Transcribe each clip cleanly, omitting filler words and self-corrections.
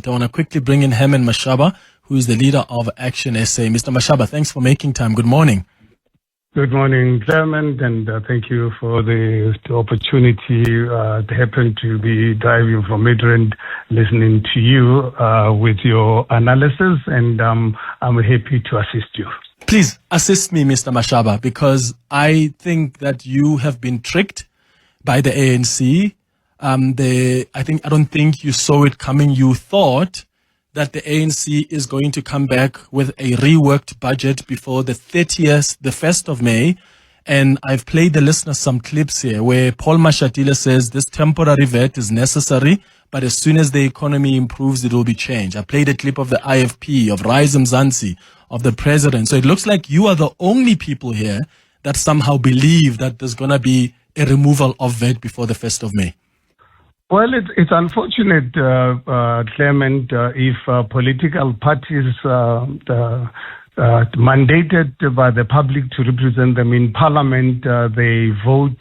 I want to quickly bring in Herman Mashaba, who is the leader of ActionSA. Mr. Mashaba, thanks for making time. Good morning. Good morning, Clement, and thank you for the opportunity to happen to be driving from Midrand, listening to you with your analysis, and I'm happy to assist you. Please assist me, Mr. Mashaba, because I think that you have been tricked by the ANC. I don't think you saw it coming. You thought that the ANC is going to come back with a reworked budget before the 1st of May. And I've played the listeners some clips here where Paul Mashatile says this temporary VAT is necessary, but as soon as the economy improves, it will be changed. I played a clip of the IFP, of Rise Mzansi, of the president. So it looks like you are the only people here that somehow believe that there's going to be a removal of VAT before the 1st of May. Well, it's unfortunate, Clement, if political parties mandated by the public to represent them in Parliament, they vote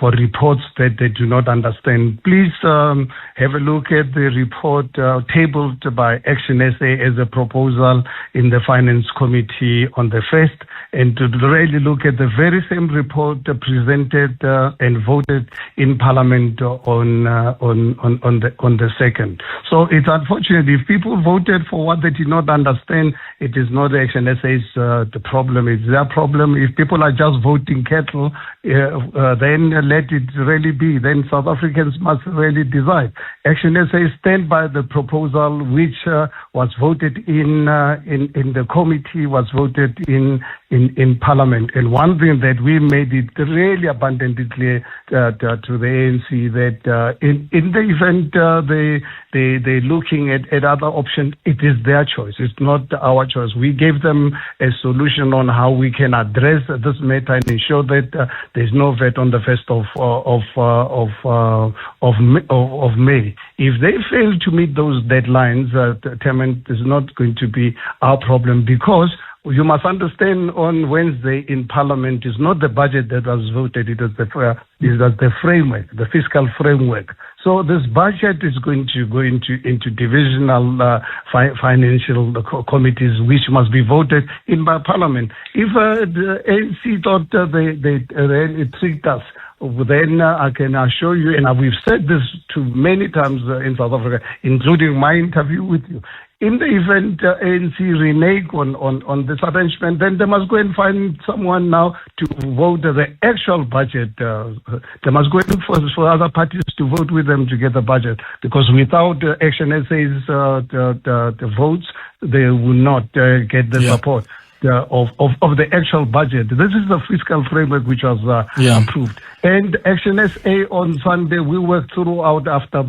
for reports that they do not understand. Please have a look at the report tabled by ActionSA as a proposal in the Finance Committee on the 1st, and to really look at the very same report presented and voted in Parliament on the 2nd. So it's unfortunate if people voted for what they did not understand. It is not ActionSA's the problem. It's their problem. If people are just voting cattle, then let it really be. Then South Africans must really decide. ActionSA stand by the proposal which was voted in the committee, was voted in Parliament. And one thing that we made it really abundantly clear to the ANC that in the event they're looking at other options, it is their choice. It's not our choice. We gave them a solution on how we can address this matter and ensure that there's no VAT on the 1st of May. If they fail to meet those deadlines, Clement, is not going to be our problem, because you must understand on Wednesday in Parliament is not the budget that was voted, it is the framework, the fiscal framework. So this budget is going to go into divisional financial committees, which must be voted in by Parliament. If the ANC thought they tricked us, then I can assure you, and we've said this to many times in South Africa, including my interview with you, in the event ANC renege on this arrangement, then they must go and find someone now to vote the actual budget. They must go and for other parties to vote with them to get the budget, because without ActionSA's the votes, they will not get the support of the actual budget. This is the fiscal framework which was approved. And ActionSA on Sunday, we worked throughout after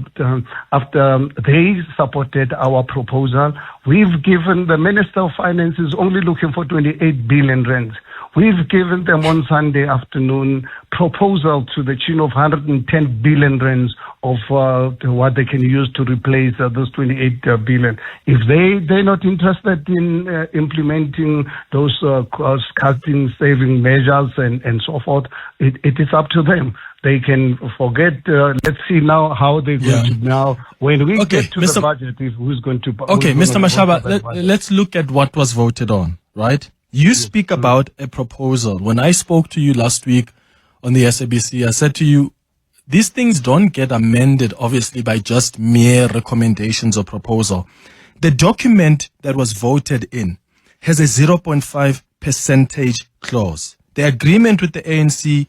they supported our proposal. We've given the Minister of Finance is only looking for 28 billion rands. We've given them on Sunday afternoon proposal to the tune of 110 billion rands of what they can use to replace those 28 billion. If they're not interested in implementing those cost-cutting, saving measures and so forth, it is up to them. They can forget. Let's see now how they're going to now. When we get to the budget, who's going to... Okay, Mr. Mashaba, let's look at what was voted on, right? You speak about a proposal. When I spoke to you last week on the SABC, I said to you, these things don't get amended, obviously, by just mere recommendations or proposal. The document that was voted in has a 0.5 percentage clause. The agreement with the ANC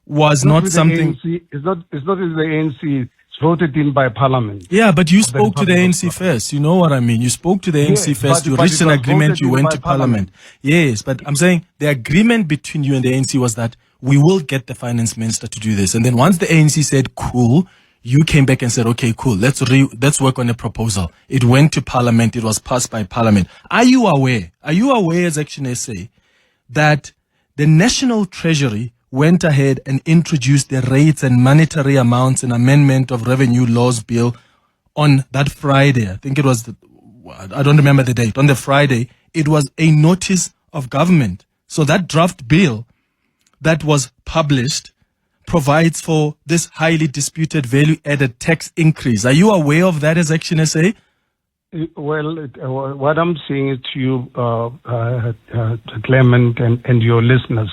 was not something... It's not with the ANC. It's voted in by Parliament. Yeah, but you spoke to the ANC first. You know what I mean? You spoke to the ANC first. You reached an agreement. You went to Parliament. Yes, but I'm saying the agreement between you and the ANC was that we will get the finance minister to do this. And then once the ANC said, cool, you came back and said, okay, cool, let's work on a proposal. It went to Parliament. It was passed by Parliament. Are you aware as ActionSA that the National Treasury went ahead and introduced the rates and monetary amounts and amendment of revenue laws bill on that Friday? I think it was, I don't remember the date. On the Friday, it was a notice of government. So that draft bill that was published provides for this highly disputed value-added tax increase. Are you aware of that as ActionSA? Well, what I'm saying is to you, Clement, and your listeners,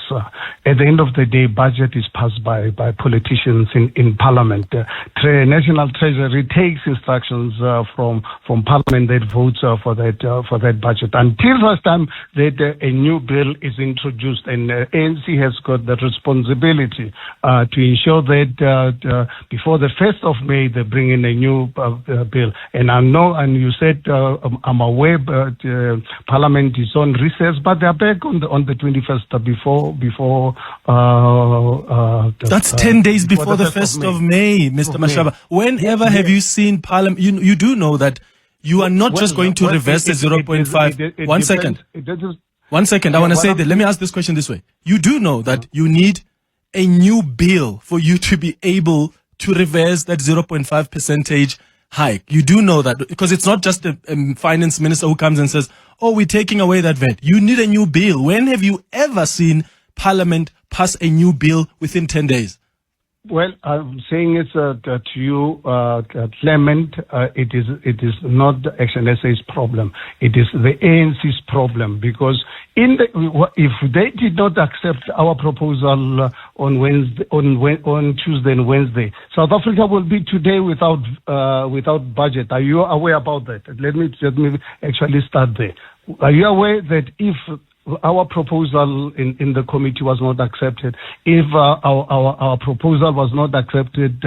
at the end of the day, budget is passed by politicians in Parliament. National Treasury takes instructions from Parliament that votes for that budget. Until such time that a new bill is introduced, and ANC has got the responsibility to ensure that before the 1st of May they bring in a new bill. And I know, and you said, I'm aware, but Parliament is on recess, but they're back on the 21st before. That's 10 days before the 1st of May, Mr. Mashaba. Whenever have you seen Parliament? You do know that you are not just going to reverse the 0.5. 1 second. 1 second. I want to say that. Let me ask this question this way. You do know that you need a new bill for you to be able to reverse that 0.5 percentage hike. You do know that, because it's not just a finance minister who comes and says, oh, we're taking away that VAT. You need a new bill. When have you ever seen Parliament pass a new bill within 10 days? Well, I'm saying it's to you, Clement, it is not the ActionSA's problem. It is the ANC's problem, because if they did not accept our proposal on Tuesday and Wednesday, South Africa will be today without budget. Are you aware about that? Let me actually start there. Are you aware that if our proposal in the committee was not accepted, if our proposal was not accepted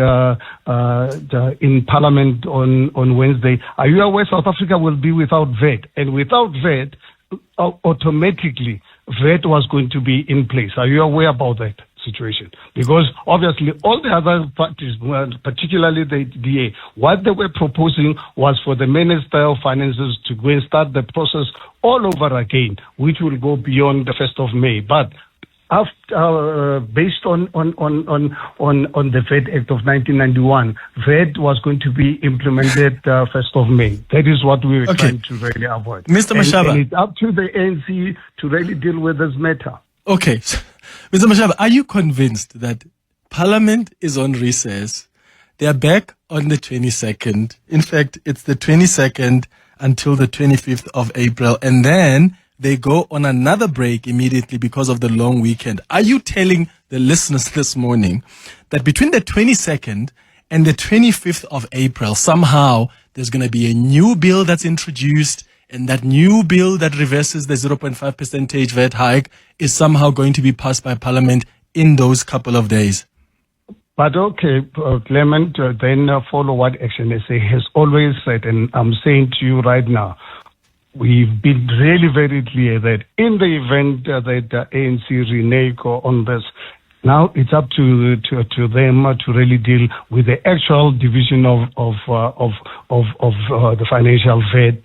in Parliament on Wednesday, are you aware South Africa will be without VAT? And without VAT, automatically VAT was going to be in place. Are you aware about that situation? Because obviously all the other parties, particularly the DA, what they were proposing was for the Minister of Finances to go and start the process all over again, which will go beyond the 1st of May. But after, based on the VAT Act of 1991, VAT was going to be implemented 1st of May. That is what we were trying to really avoid. Mr. Mashaba. And it's up to the ANC to really deal with this matter. Okay. Mr. Mashaba, are you convinced that Parliament is on recess? They are back on the 22nd. In fact, it's the 22nd until the 25th of April. And then they go on another break immediately because of the long weekend. Are you telling the listeners this morning that between the 22nd and the 25th of April, somehow there's going to be a new bill that's introduced, and that new bill that reverses the 0.5 percentage VAT hike is somehow going to be passed by Parliament in those couple of days? But okay, Clement, then follow what ActionSA has always said, and I'm saying to you right now, we've been really very clear that in the event that the ANC renege on this, now it's up to them to really deal with the actual division of the financial VAT,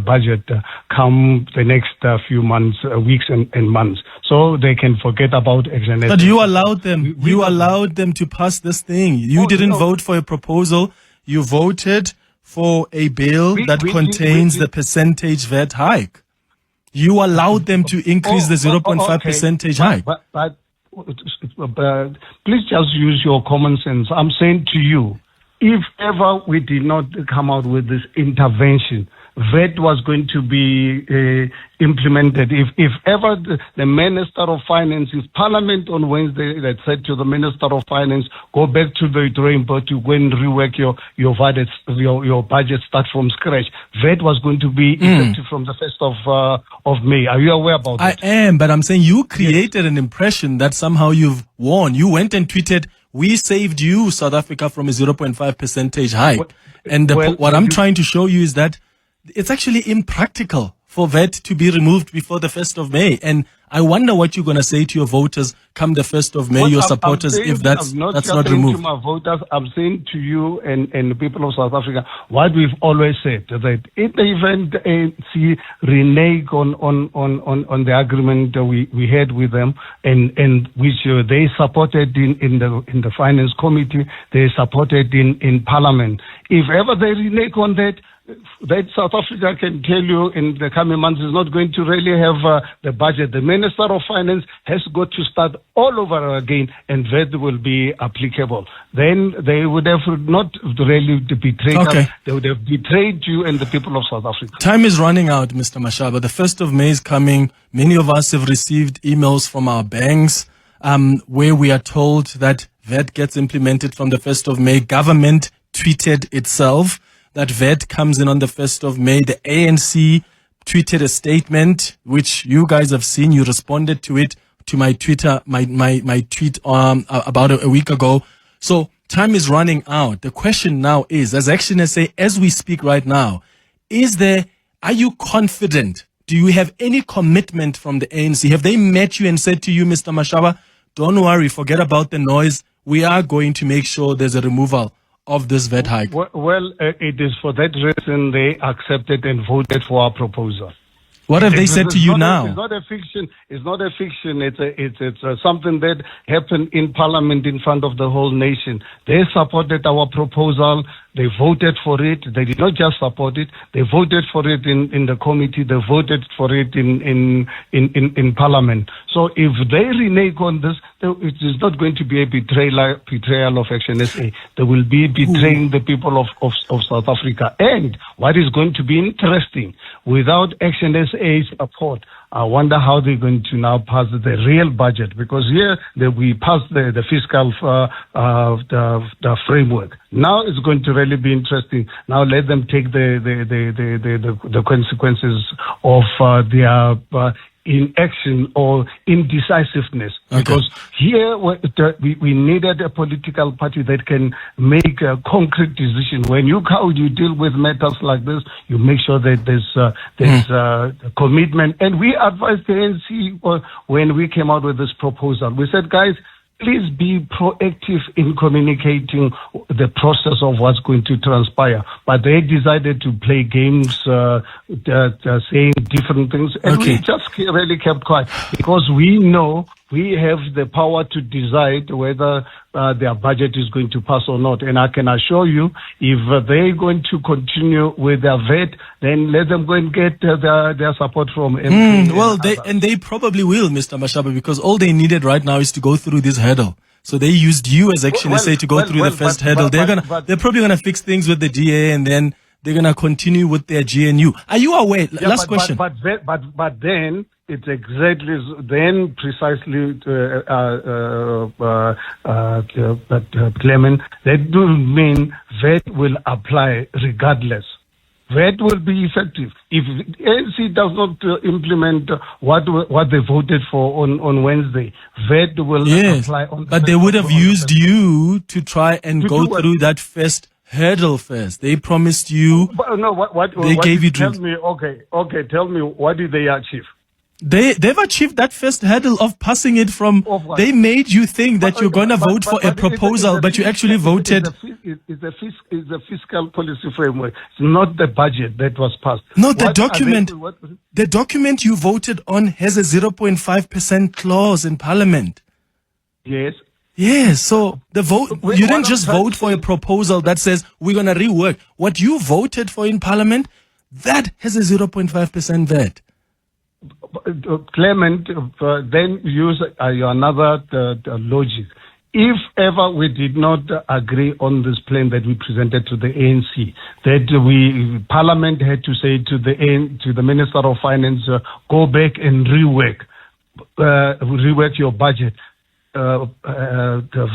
budget come the next few months, weeks and months, so they can forget about ActionSA. But you allowed them. You allowed them to pass this thing. You didn't vote for a proposal. You voted for a bill that contains the percentage VAT hike. You allowed them to increase the 0.5 percentage hike. But please just use your common sense. I'm saying to you, if ever we did not come out with this intervention, VAT was going to be implemented. If ever the Minister of Finance, if Parliament on Wednesday that said to the Minister of Finance, go back to the drawing board to go and rework your budget, start from scratch, VAT was going to be effective from the 1st of May. Are you aware about that? I am, but I'm saying you created an impression that somehow you've won. You went and tweeted, we saved you, South Africa, from a 0.5 percentage hike. What I'm trying to show you is that it's actually impractical for VAT to be removed before the 1st of May. And I wonder what you're going to say to your voters come the 1st of May, your supporters, if that's not removed. To my voters, I'm saying to you and the people of South Africa what we've always said, that in the event the ANC renege on the agreement we had with them, and which they supported in the Finance Committee, they supported in Parliament. If ever they renege on that, that South Africa can tell you in the coming months is not going to really have the budget. The Minister of Finance has got to start all over again, and VAT will be applicable. Then they would have not really betrayed us. They would have betrayed you and the people of South Africa. Time is running out, Mr. Mashaba. The 1st of May is coming. Many of us have received emails from our banks where we are told that VAT gets implemented from the 1st of May. Government tweeted itself that VAT comes in on the 1st of May. The ANC tweeted a statement, which you guys have seen. You responded to it, to my Twitter, my tweet about a week ago. So time is running out. The question now is, as ActionSA, as we speak right now, are you confident? Do you have any commitment from the ANC? Have they met you and said to you, Mr. Mashaba, don't worry, forget about the noise. We are going to make sure there's a removal of this VAT hike? Well, it is for that reason they accepted and voted for our proposal. What have they said to you now? It's not a fiction. It's not a fiction. It's something that happened in Parliament in front of the whole nation. They supported our proposal. They voted for it. They did not just support it. They voted for it in the committee. They voted for it in Parliament. So if they renege on this, it is not going to be a betrayal of ActionSA. They will be betraying the people of South Africa. And what is going to be interesting, without ActionSA's support, I wonder how they're going to now pass the real budget, because here we passed the fiscal the framework. Now it's going to really be interesting. Now let them take the consequences of their inaction or indecisiveness. Okay. Because here we needed a political party that can make a concrete decision. When you deal with matters like this, you make sure that there's commitment. And we advised the ANC when we came out with this proposal. We said, guys, please be proactive in communicating the process of what's going to transpire. But they decided to play games, saying different things. And we just really kept quiet, because we know we have the power to decide whether their budget is going to pass or not. And I can assure you, if they're going to continue with their VAT, then let them go and get their support from MP. They probably will, Mr. Mashaba, because all they needed right now is to go through this hurdle. So they used you as ActionSA to go through the first hurdle. They're probably going to fix things with the DA, and then they're going to continue with their GNU. Are you aware? Last question. But then it's exactly then precisely Clement, that do mean VAT will apply regardless. VAT will be effective. If ANC does not implement what they voted for on Wednesday, VAT will apply on. But they would have used you to try and go through that first hurdle first. They promised you. They gave you drinks. Tell me, tell me, what did they achieve? They've achieved that first hurdle of passing it from. They made you think that you're going to vote for a proposal, but you actually voted. It's a fiscal policy framework. It's not the budget that was passed. No, the document you voted on has a 0.5% clause in Parliament. Yes. Yes, so the vote, you didn't just vote for a proposal that says we're going to rework. What you voted for in Parliament, that has a 0.5% VAT. Clement, then use another logic. If ever we did not agree on this plan that we presented to the ANC, that Parliament had to say to the Minister of Finance, go back and rework your budget. The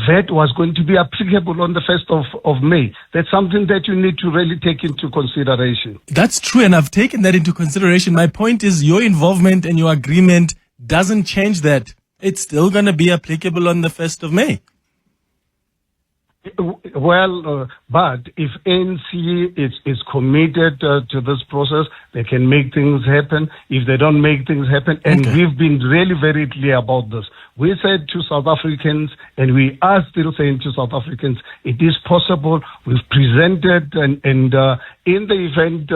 VAT was going to be applicable on the 1st of May. That's something that you need to really take into consideration. That's true, and I've taken that into consideration. My point is your involvement and your agreement doesn't change that. It's still going to be applicable on the 1st of May. Well, but if ANC is committed to this process, they can make things happen. If they don't make things happen, and we've been really very clear about this, We said to South Africans, and we are still saying to South Africans, it is possible. We've presented, and in the event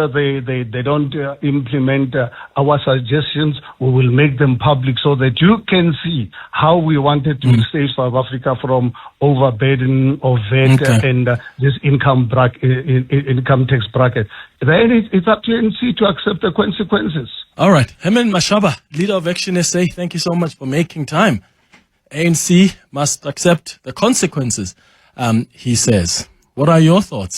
they don't implement our suggestions, we will make them public so that you can see how we wanted to save South Africa from overburden of VAT and this income tax bracket. Then it's up to ANC to accept the consequences. All right. Herman Mashaba, leader of ActionSA, thank you so much for making time. ANC must accept the consequences, he says. What are your thoughts?